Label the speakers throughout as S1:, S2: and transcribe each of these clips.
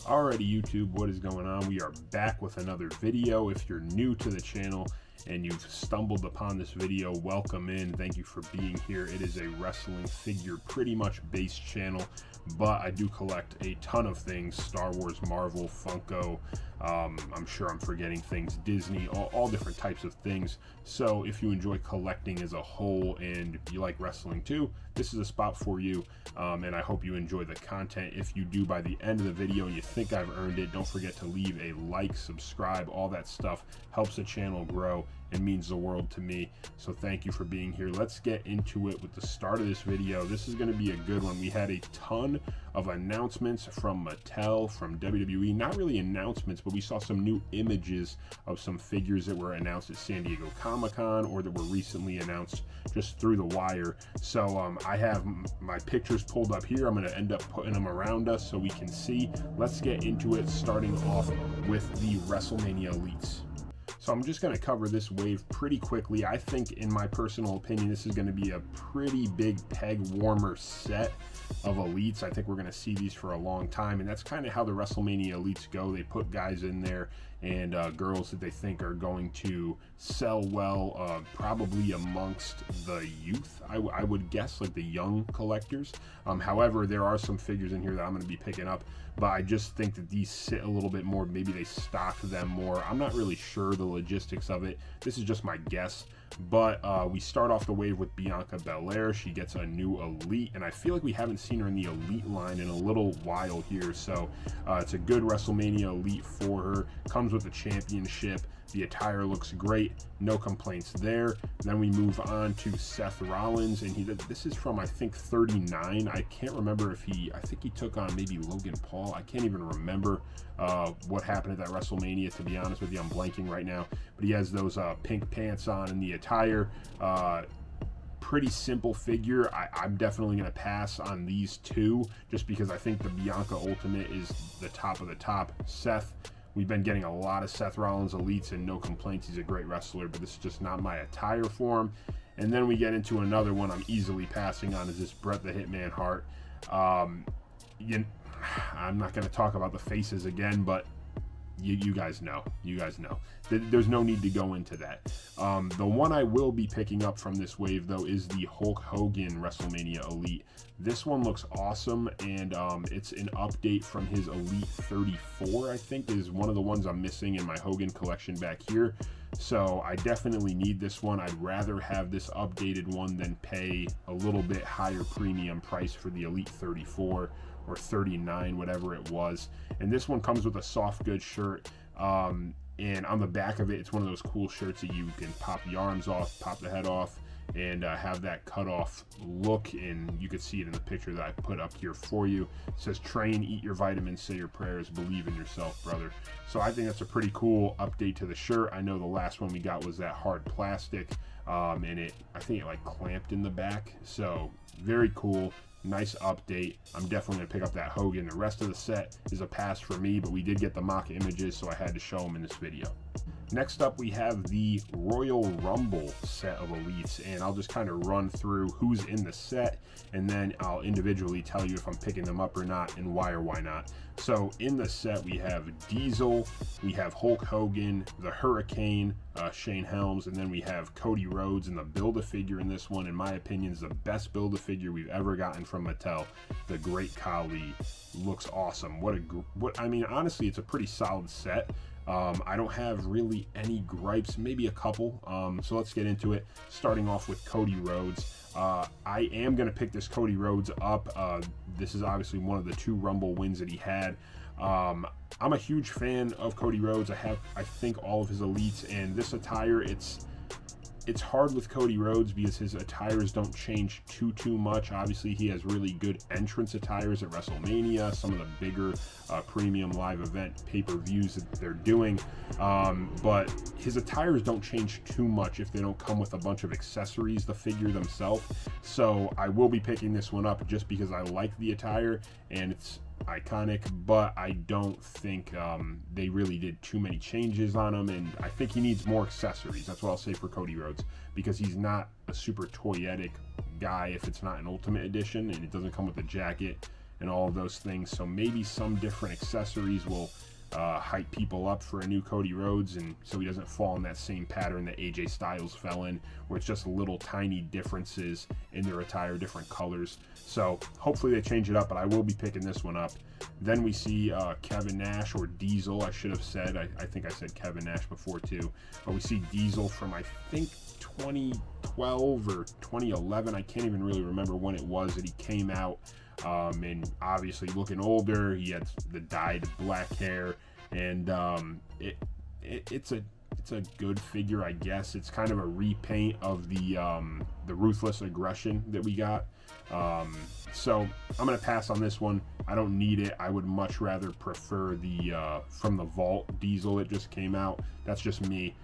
S1: Alrighty YouTube, what is going on? We are back with another video. If you're new to the channel and you've stumbled upon this video, welcome in. Thank you for being here. It is a wrestling figure pretty much based channel, but I do collect a ton of things: Star Wars, Marvel, Funko, I'm sure I'm forgetting things, Disney, all different types of things. So if you enjoy collecting as a whole and you like wrestling too, this is a spot for you, and I hope you enjoy the content. If you do by the end of the video and you think I've earned it, don't forget to leave a like, subscribe, all that stuff helps the channel grow and means the world to me. So thank you for being here. Let's get into it with the start of this video. This is going to be a good one. We had a ton of announcements from Mattel, from WWE. Not really announcements, but we saw some new images of some figures that were announced at San Diego Comic-Con or that were recently announced just through the wire. So I have my pictures pulled up here. I'm going to end up putting them around us so we can see. Let's get into it, starting off with the WrestleMania Elites. So I'm just going to cover this wave pretty quickly. I think, in my personal opinion, this is going to be a pretty big peg warmer set of Elites. I think we're going to see these for a long time, and that's kind of how the WrestleMania Elites go. They put guys in there and girls that they think are going to sell well, probably amongst the youth, I would guess, like the young collectors. However, there are some figures in here that I'm going to be picking up, but I just think that these sit a little bit more. Maybe they stock them more. I'm not really sure the logistics of it. This is just my guess. But we start off the wave with Bianca Belair. She gets a new Elite, and I feel like we haven't seen her in the Elite line in a little while here. So it's a good WrestleMania Elite for her. Comes with the championship. The attire looks great, no complaints there. Then we move on to Seth Rollins, and this is from, I think, 39. I can't remember if I think he took on maybe Logan Paul. I can't even remember what happened at that WrestleMania, to be honest with you. I'm blanking right now. But he has those pink pants on in the attire. Pretty simple figure. I'm definitely going to pass on these two just because I think the Bianca Ultimate is the top of the top. Seth, we've been getting a lot of Seth Rollins Elites and no complaints. He's a great wrestler, but this is just not my attire for him. And then we get into another one I'm easily passing on, is this Bret the Hitman Hart. I'm not going to talk about the faces again, but you guys know. You guys know. There's no need to go into that. The one I will be picking up from this wave, though, is the Hulk Hogan WrestleMania Elite. This one looks awesome, and it's an update from his Elite 34, I think, is one of the ones I'm missing in my Hogan collection back here. So I definitely need this one. I'd rather have this updated one than pay a little bit higher premium price for the Elite 34 or 39, whatever it was. And this one comes with a soft goods shirt, and on the back of it, it's one of those cool shirts that you can pop the arms off, pop the head off, and have that cut off look. And you can see it in the picture that I put up here for you. It says, "Train, eat your vitamins, say your prayers, believe in yourself, brother." So I think that's a pretty cool update to the shirt. I know the last one we got was that hard plastic, and I think it like clamped in the back. So very cool. Nice update. I'm definitely going to pick up that Hogan. The rest of the set is a pass for me, but we did get the mock images, so I had to show them in this video. Next up, we have the Royal Rumble set of Elites, and I'll just kind of run through who's in the set, and then I'll individually tell you if I'm picking them up or not and why or why not. So in the set, we have Diesel, we have Hulk Hogan, the Hurricane, Shane Helms, and then we have Cody Rhodes. And the Build-A-Figure in this one, in my opinion, is the best Build-A-Figure we've ever gotten from Mattel. The Great Khali looks awesome. I mean, honestly, it's a pretty solid set. I don't have really any gripes, maybe a couple. So let's get into it, starting off with Cody Rhodes. I am going to pick this Cody Rhodes up. This is obviously one of the 2 Rumble wins that he had. I'm a huge fan of Cody Rhodes. I think all of his Elites, and this attire, it's hard with Cody Rhodes because his attires don't change too much. Obviously, he has really good entrance attires at WrestleMania, some of the bigger premium live event pay-per-views that they're doing. But his attires don't change too much if they don't come with a bunch of accessories, the figure themselves. So I will be picking this one up just because I like the attire and it's iconic, but I don't think they really did too many changes on him, and I think he needs more accessories. That's what I'll say for Cody Rhodes, because he's not a super toyetic guy if it's not an Ultimate Edition and it doesn't come with a jacket and all of those things. So maybe some different accessories will hype people up for a new Cody Rhodes, and so he doesn't fall in that same pattern that AJ Styles fell in, where it's just little tiny differences in their attire, different colors. So hopefully they change it up, but I will be picking this one up. Then we see Kevin Nash, or Diesel, I should have said. I think I said Kevin Nash before too. But we see Diesel from, I think, 2012 or 2011. I can't even really remember when it was that he came out. And obviously looking older, he had the dyed black hair, and it's a good figure, I guess. It's kind of a repaint of the Ruthless Aggression that we got. So I'm gonna pass on this one. I don't need it. I would much rather prefer the From the Vault Diesel that just came out. That's just me.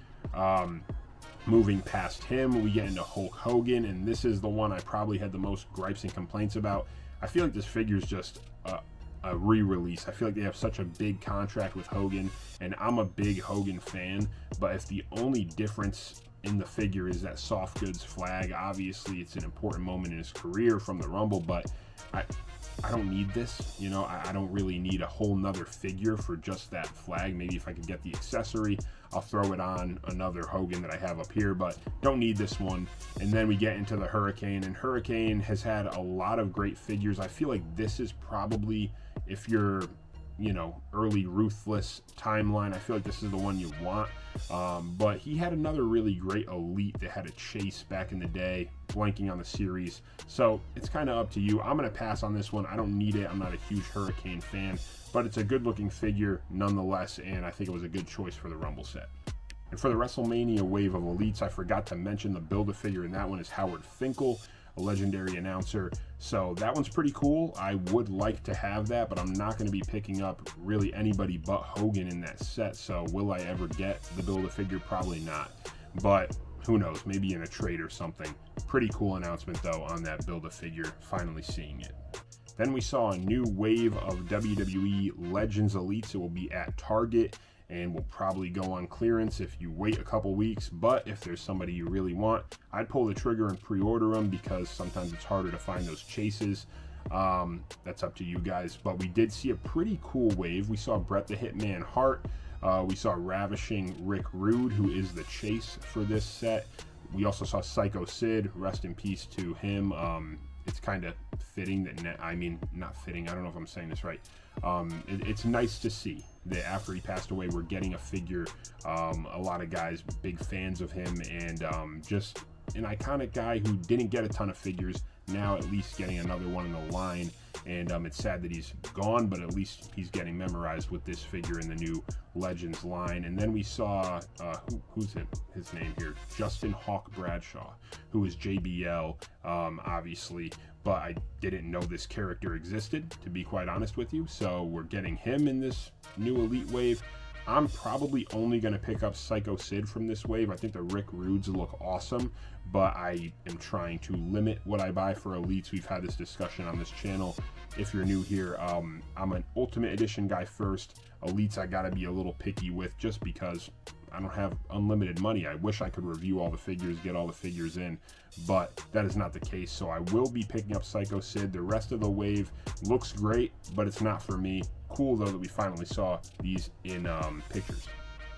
S1: Moving past him, we get into Hulk Hogan, and this is the one I probably had the most gripes and complaints about. I feel like this figure is just a re-release. I feel like they have such a big contract with Hogan, and I'm a big Hogan fan, but if the only difference in the figure is that soft goods flag, obviously it's an important moment in his career from the Rumble, but I don't need this, you know. I don't really need a whole nother figure for just that flag. Maybe if I could get the accessory, I'll throw it on another Hogan that I have up here, but don't need this one. And then we get into the Hurricane, and Hurricane has had a lot of great figures. I feel like this is probably, if you're, you know, early Ruthless timeline, I feel like this is the one you want. But he had another really great Elite that had a chase back in the day, blanking on the series. So it's kind of up to you. I'm going to pass on this one. I don't need it. I'm not a huge Hurricane fan, but it's a good looking figure nonetheless, and I think it was a good choice for the Rumble set. And for the WrestleMania wave of Elites, I forgot to mention the Build-A-Figure, and that one is Howard Finkel, a legendary announcer. So that one's pretty cool. I would like to have that, but I'm not going to be picking up really anybody but Hogan in that set. So will I ever get the Build-A-Figure? Probably not, but who knows, maybe in a trade or something. Pretty cool announcement though on that Build-A-Figure, finally seeing it. Then we saw a new wave of WWE Legends Elites. It will be at Target and will probably go on clearance if you wait a couple weeks. But if there's somebody you really want, I'd pull the trigger and pre-order them, because sometimes it's harder to find those chases. That's up to you guys. But we did see a pretty cool wave. We saw Bret the Hitman Hart. We saw Ravishing Rick Rude, who is the chase for this set. We also saw Psycho Sid. Rest in peace to him. It's kind of fitting that, I mean, not fitting, I don't know if I'm saying this right. It's nice to see that after he passed away, we're getting a figure. A lot of guys, big fans of him, and just an iconic guy who didn't get a ton of figures, now at least getting another one in the line. And it's sad that he's gone, but at least he's getting memorized with this figure in the new Legends line. And then we saw, who's his name here? Justin Hawk Bradshaw, who is JBL, obviously, but I didn't know this character existed, to be quite honest with you. So we're getting him in this new Elite wave. I'm probably only going to pick up Psycho Sid from this wave. I think the Rick Rudes look awesome, but I am trying to limit what I buy for Elites. We've had this discussion on this channel. If you're new here, I'm an Ultimate Edition guy first. Elites I gotta be a little picky with, just because I don't have unlimited money. I wish I could review all the figures, get all the figures in, but that is not the case. So I will be picking up Psycho Sid. The rest of the wave looks great, but it's not for me. Cool though that we finally saw these in pictures.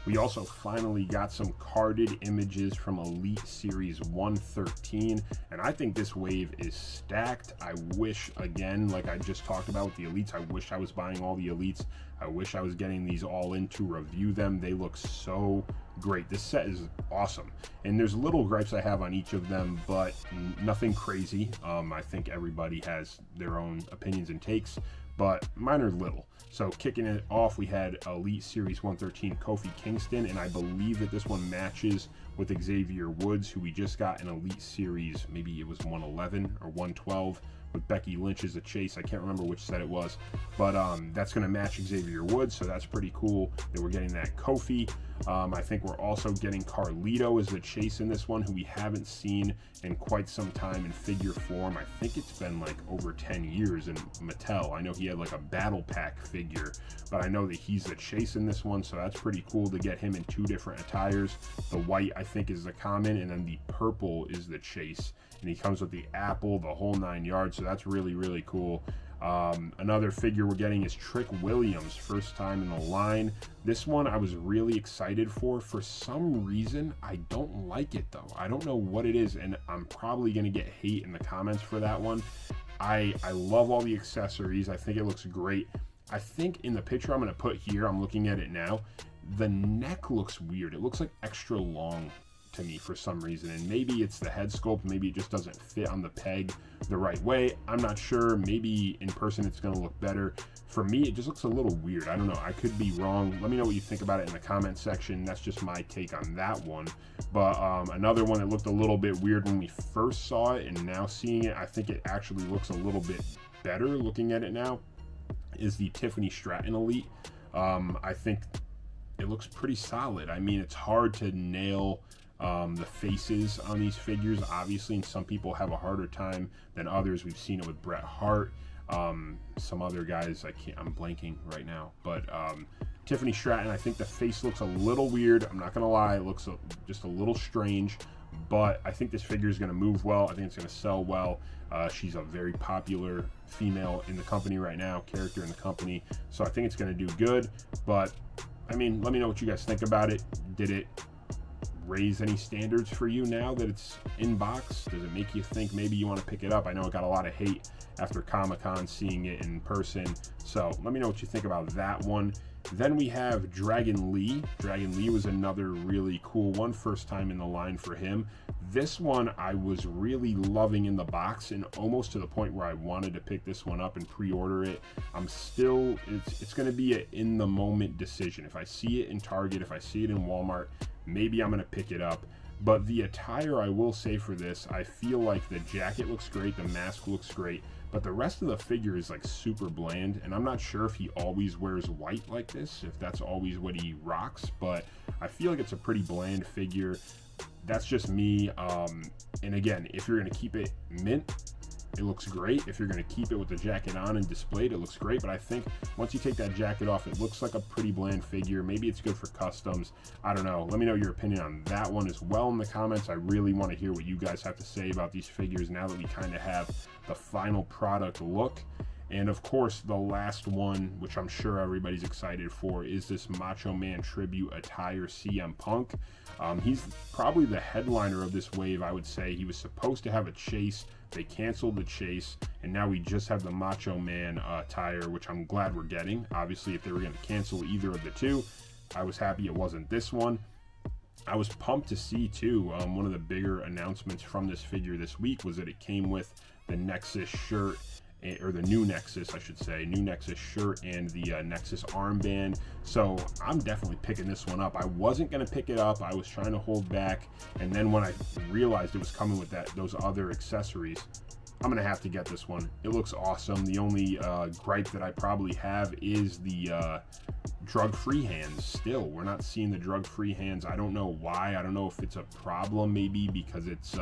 S1: We also finally got some carded images from Elite Series 113, and I think this wave is stacked. I wish, again, like I just talked about with the Elites, I wish I was buying all the Elites. I wish I was getting these all in to review them. They look so great. This set is awesome, and there's little gripes I have on each of them, but nothing crazy. I think everybody has their own opinions and takes, but mine are little. So kicking it off, we had Elite Series 113 Kofi Kingston, and I believe that this one matches with Xavier Woods, who we just got in Elite Series, maybe it was 111 or 112, with Becky Lynch as a chase. I can't remember which set it was, but that's going to match Xavier Woods, so that's pretty cool that we're getting that Kofi. I think we're also getting Carlito as the chase in this one, who we haven't seen in quite some time in figure form. I think it's been like over 10 years in Mattel. I know he had like a battle pack figure, but I know that he's the chase in this one, so that's pretty cool to get him in two different attires. The white, I think, is the common, and then the purple is the chase, and he comes with the apple, the whole 9 yards, so that's really, really cool. Another figure we're getting is Trick Williams, first time in the line. This one I was really excited for. For some reason, I don't like it though. I don't know what it is, and I'm probably gonna get hate in the comments for that one. I love all the accessories. I think it looks great. I think in the picture I'm gonna put here, I'm looking at it now, the neck looks weird. It looks like extra long to me for some reason, and maybe it's the head sculpt, maybe it just doesn't fit on the peg the right way. I'm not sure. Maybe in person it's going to look better. For me, it just looks a little weird. I don't know, I could be wrong. Let me know what you think about it in the comment section. That's just my take on that one. But another one that looked a little bit weird when we first saw it, and now seeing it, I think it actually looks a little bit better looking at it now, is the Tiffany Stratton Elite. I think it looks pretty solid. I mean, it's hard to nail the faces on these figures, obviously, and some people have a harder time than others. We've seen it with Bret Hart, some other guys, I'm blanking right now, but Tiffany Stratton, I think the face looks a little weird. I'm not gonna lie, it looks just a little strange, but I think this figure is gonna move well. I think it's gonna sell well. She's a very popular female in the company right now, character in the company, so I think it's gonna do good. But I mean, let me know what you guys think about it. Did it raise any standards for you now that it's in box? Does it make you think maybe you want to pick it up? I know it got a lot of hate after Comic-Con seeing it in person, so let me know what you think about that one. Then we have Dragon Lee. Dragon Lee was another really cool one, first time in the line for him. This one I was really loving in the box, and almost to the point where I wanted to pick this one up and pre-order it. I'm still, it's going to be an in the moment decision. If I see it in Target, if I see it in Walmart, maybe I'm going to pick it up. But the attire, I will say for this, I feel like the jacket looks great, the mask looks great, but the rest of the figure is like super bland, and I'm not sure if he always wears white like this, if that's always what he rocks, but I feel like it's a pretty bland figure. That's just me. And again, if you're going to keep it mint, it looks great. If you're going to keep it with the jacket on and displayed, it looks great. But I think once you take that jacket off, it looks like a pretty bland figure. Maybe it's good for customs. I don't know. Let me know your opinion on that one as well in the comments. I really want to hear what you guys have to say about these figures now that we kind of have the final product look. And of course, the last one, which I'm sure everybody's excited for, is this Macho Man tribute attire CM Punk. He's probably the headliner of this wave, I would say. He was supposed to have a chase. They canceled the chase, and now we just have the Macho Man attire, which I'm glad we're getting. Obviously, if they were going to cancel either of the two, I was happy it wasn't this one. I was pumped to see, too, one of the bigger announcements from this figure this week was that it came with the Nexus shirt, or the new Nexus, I should say, new Nexus shirt and the Nexus armband. So I'm definitely picking this one up. I wasn't going to pick it up. I was trying to hold back. And then when I realized it was coming with those other accessories, I'm going to have to get this one. It looks awesome. The only gripe that I probably have is the drug-free hands. Still, we're not seeing the drug-free hands. I don't know why. I don't know if it's a problem, maybe because it's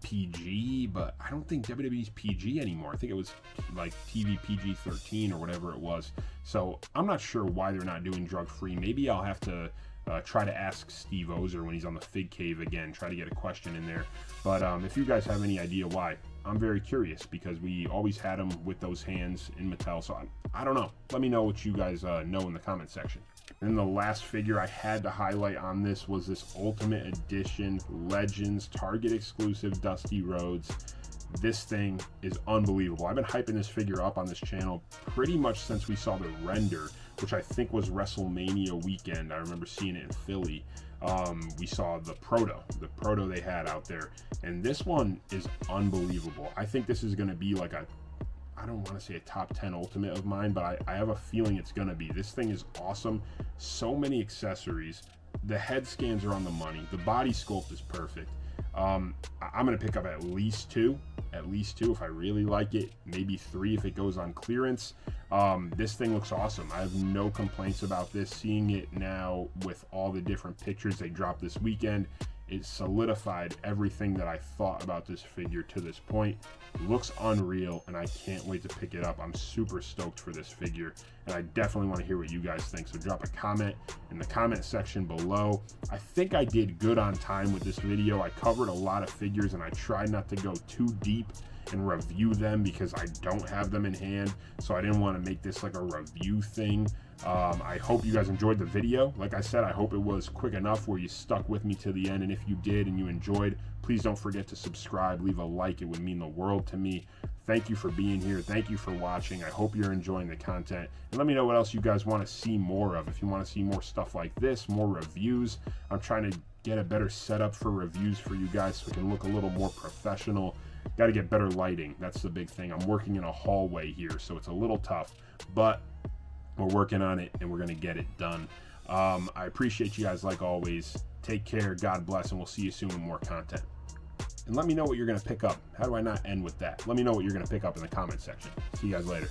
S1: PG, but I don't think WWE's PG anymore. I think it was like TV PG-13 or whatever it was. So I'm not sure why they're not doing drug-free. Maybe I'll have to try to ask Steve Ozer when he's on the Fig Cave again, try to get a question in there. But if you guys have any idea why, I'm very curious, because we always had them with those hands in Mattel. So I don't know. Let me know what you guys know in the comment section. And the last figure I had to highlight on this was this Ultimate Edition Legends Target exclusive Dusty Rhodes. This thing is unbelievable. I've been hyping this figure up on this channel pretty much since we saw the render, which I think was WrestleMania weekend. I remember seeing it in Philly. We saw the proto they had out there, and this one is unbelievable. I think this is going to be like a, I don't want to say a top 10 ultimate of mine, but I have a feeling it's going to be. This thing is awesome. So many accessories. The head scans are on the money. The body sculpt is perfect. I'm going to pick up at least two if I really like it, maybe 3 if it goes on clearance. This thing looks awesome. I have no complaints about this. Seeing it now with all the different pictures they dropped this weekend, it solidified everything that I thought about this figure to this point. It looks unreal, and I can't wait to pick it up. I'm super stoked for this figure, and I definitely want to hear what you guys think. So drop a comment in the comment section below. I think I did good on time with this video. I covered a lot of figures, and I tried not to go too deep and review them because I don't have them in hand, so I didn't want to make this like a review thing. I hope you guys enjoyed the video. Like I said, I hope it was quick enough where you stuck with me to the end, and if you did and you enjoyed, please don't forget to subscribe, leave a like. It would mean the world to me. Thank you for being here. Thank you for watching. I hope you're enjoying the content, and let me know what else you guys want to see more of. If you want to see more stuff like this, more reviews, I'm trying to get a better setup for reviews for you guys so it can look a little more professional. Got to get better lighting. That's the big thing. I'm working in a hallway here, so it's a little tough, but we're working on it, and we're going to get it done. I appreciate you guys like always. Take care. God bless, and we'll see you soon with more content. And let me know what you're going to pick up. How do I not end with that? Let me know what you're going to pick up in the comment section. See you guys later.